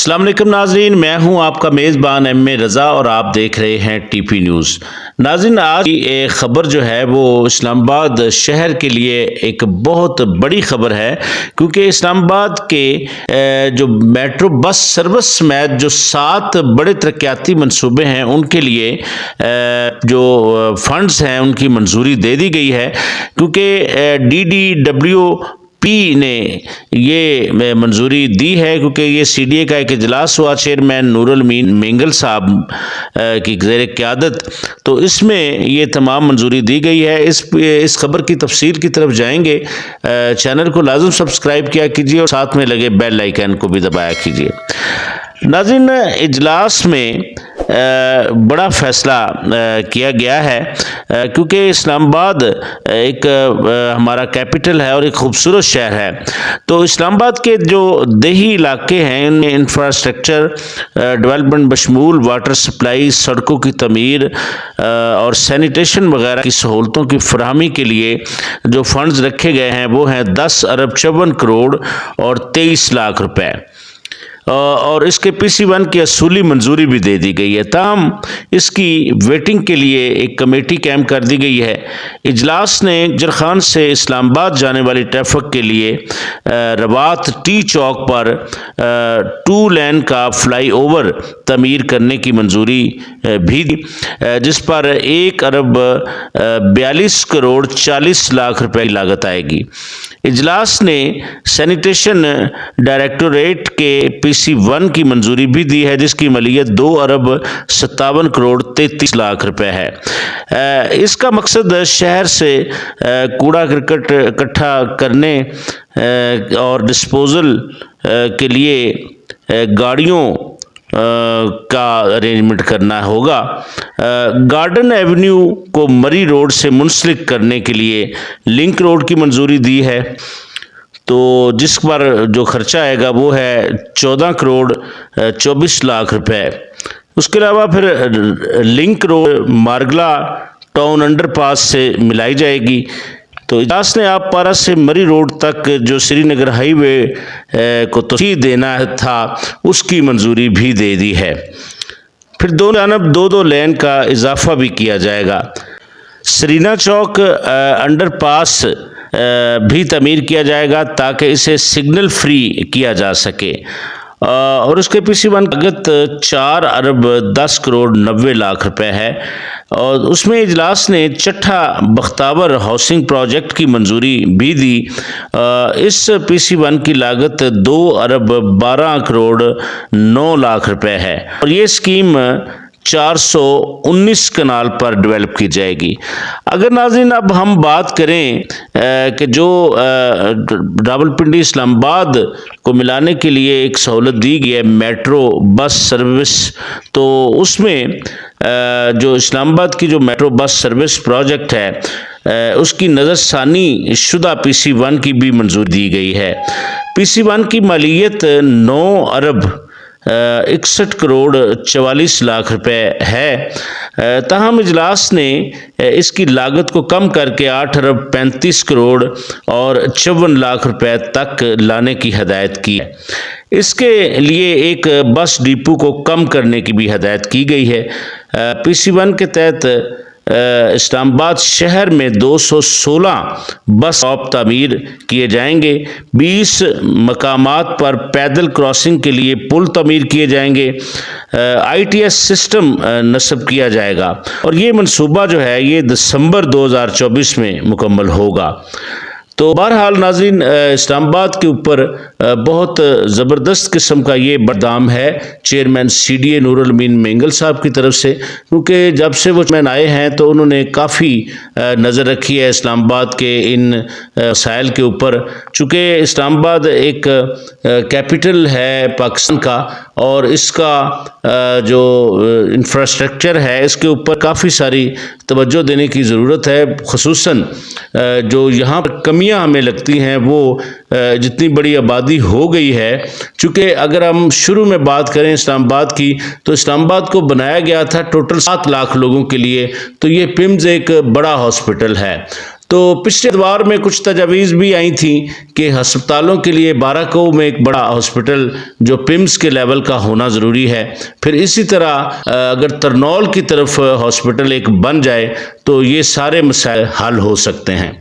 अस्सलाम वालेकुम नाजरीन, मैं हूं आपका मेज़बान एम ए रज़ा और आप देख रहे हैं टीपी न्यूज़। नाजरीन, आज की एक ख़बर जो है वो इस्लामाबाद शहर के लिए एक बहुत बड़ी ख़बर है, क्योंकि इस्लामाबाद के जो मेट्रो बस सर्विस समेत जो 7 बड़े तरक्याती मंसूबे हैं उनके लिए जो फंड्स हैं उनकी मंजूरी दे दी गई है, क्योंकि DDWP ने ये मंजूरी दी है, क्योंकि ये CDA का एक इजलास हुआ चेयरमैन नूरुल अमीन मेंगल साहब की ज़ेर क़यादत, तो इसमें ये तमाम मंजूरी दी गई है। इस खबर की तफसील की तरफ जाएंगे। चैनल को लाजम सब्सक्राइब किया कीजिए और साथ में लगे बेल आइकन को भी दबाया कीजिए। नाज़रीन, इजलास में बड़ा फैसला किया गया है, क्योंकि इस्लामाबाद एक हमारा कैपिटल है और एक खूबसूरत शहर है। तो इस्लामाबाद के जो देही इलाके हैं इनमें इंफ्रास्ट्रक्चर डेवलपमेंट बशमूल वाटर सप्लाई, सड़कों की तमीर और सैनिटेशन वगैरह की सहूलतों की फराहमी के लिए जो फंड्स रखे गए हैं वो हैं 10 अरब 54 करोड़ और 23 लाख रुपए, और इसके PC1 की असूली मंजूरी भी दे दी गई है। ताहम इसकी वेटिंग के लिए एक कमेटी कैम कर दी गई है। इजलास ने जरखान से इस्लामाबाद जाने वाली ट्रैफिक के लिए रवात टी चौक पर 2 लेन का फ्लाई ओवर तमीर करने की मंजूरी भी दी, जिस पर 1 अरब 42 करोड़ 40 लाख रुपए की लागत आएगी। इजलास ने सैनिटेशन डायरेक्टोरेट के PC1 की मंजूरी भी दी है, जिसकी मलियत 2 अरब 57 करोड़ 33 लाख रुपए है। इसका मकसद शहर से कूड़ा करकट इकट्ठा करने और डिस्पोजल के लिए गाड़ियों का अरेंजमेंट करना होगा। गार्डन एवेन्यू को मरी रोड से मुंसलिक करने के लिए लिंक रोड की मंजूरी दी है, तो जिस पर जो खर्चा आएगा वो है 14 करोड़ 24 लाख रुपए। उसके अलावा फिर लिंक रोड मार्गला टाउन अंडरपास से मिलाई जाएगी। तो इजलास ने आप पारा से मरी रोड तक जो श्रीनगर हाईवे को तोसी देना था उसकी मंजूरी भी दे दी है। फिर दोनों जानब 2-2 लेन का इजाफा भी किया जाएगा। सरीना चौक अंडरपास भी तमीर किया जाएगा ताकि इसे सिग्नल फ्री किया जा सके, और उसके PC1 की लागत 4 अरब 10 करोड़ 90 लाख रुपए है। और उसमें इजलास ने चट्ठा बख्तावर हाउसिंग प्रोजेक्ट की मंजूरी भी दी। इस PC1 की लागत 2 अरब 12 करोड़ 9 लाख रुपए है, और ये स्कीम 419 कनाल पर डेवलप की जाएगी। अगर नाज़रीन अब हम बात करें कि जो रावलपिंडी इस्लामाबाद को मिलाने के लिए एक सहूलत दी गई है मेट्रो बस सर्विस, तो उसमें जो इस्लामाबाद की जो मेट्रो बस सर्विस प्रोजेक्ट है उसकी नज़रसानी शुदा PC1 की भी मंजूरी दी गई है। PC1 की मालियत 9 अरब 61 करोड़ 44 लाख रुपए है। ताहम इजलास ने इसकी लागत को कम करके 8 अरब 35 करोड़ और 54 लाख रुपए तक लाने की हदायत की है। इसके लिए एक बस डिपो को कम करने की भी हदायत की गई है। PC1 के तहत इस्लामाबाद शहर में 216 बस स्टॉप तामीर किए जाएंगे, 20 मकामात पर पैदल क्रॉसिंग के लिए पुल तामीर किए जाएंगे, ITS सिस्टम नस्ब किया जाएगा, और ये मंसूबा जो है ये दिसंबर 2024 में मुकम्मल होगा। तो बहरहाल नाज़रीन, इस्लामाबाद के ऊपर बहुत ज़बरदस्त किस्म का ये बरदाम है चेयरमैन CDA नूरुल अमीन मेंगल साहब की तरफ से, क्योंकि जब से वो चेयरमैन आए हैं तो उन्होंने काफ़ी नज़र रखी है इस्लामाबाद के इन मसाइल के ऊपर। चूँकि इस्लामाबाद एक कैपिटल है पाकिस्तान का, और इसका जो इंफ्रास्ट्रक्चर है इसके ऊपर काफ़ी सारी तवज्जो देने की ज़रूरत है। ख़ुसूसन जो यहाँ पर कमियाँ हमें लगती हैं वो जितनी बड़ी आबादी हो गई है, चूँकि अगर हम शुरू में बात करें इस्लामाबाद की, तो इस्लामाबाद को बनाया गया था टोटल 7 लाख लोगों के लिए, तो ये पिम्स एक बड़ा हॉस्पिटल है। تو پچھلے اتوار میں کچھ تجاویز بھی آئی تھیں کہ ہسپتالوں کے لیے بارہکو میں ایک بڑا ہاسپٹل جو پمس کے لیول کا ہونا ضروری ہے، پھر اسی طرح اگر ترنول کی طرف ہاسپٹل ایک بن جائے تو یہ سارے مسائل حل ہو سکتے ہیں۔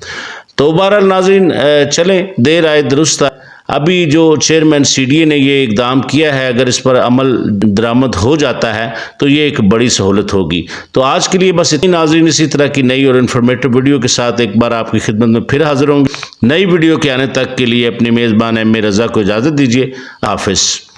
تو بہرحال ناظرین، چلیں دیر آئے درست آئے، ابھی جو چیئرمین سی ڈی اے نے یہ اقدام کیا ہے، اگر اس پر عمل درآمد ہو جاتا ہے تو یہ ایک بڑی سہولت ہوگی۔ تو آج کے لیے بس اتنی ناظرین، اسی طرح کی نئی اور انفارمیٹو ویڈیو کے ساتھ ایک بار آپ کی خدمت میں پھر حاضر ہوں گے۔ نئی ویڈیو کے آنے تک کے لیے اپنے میزبان ایم اے رضا کو اجازت دیجیے۔ حافظ۔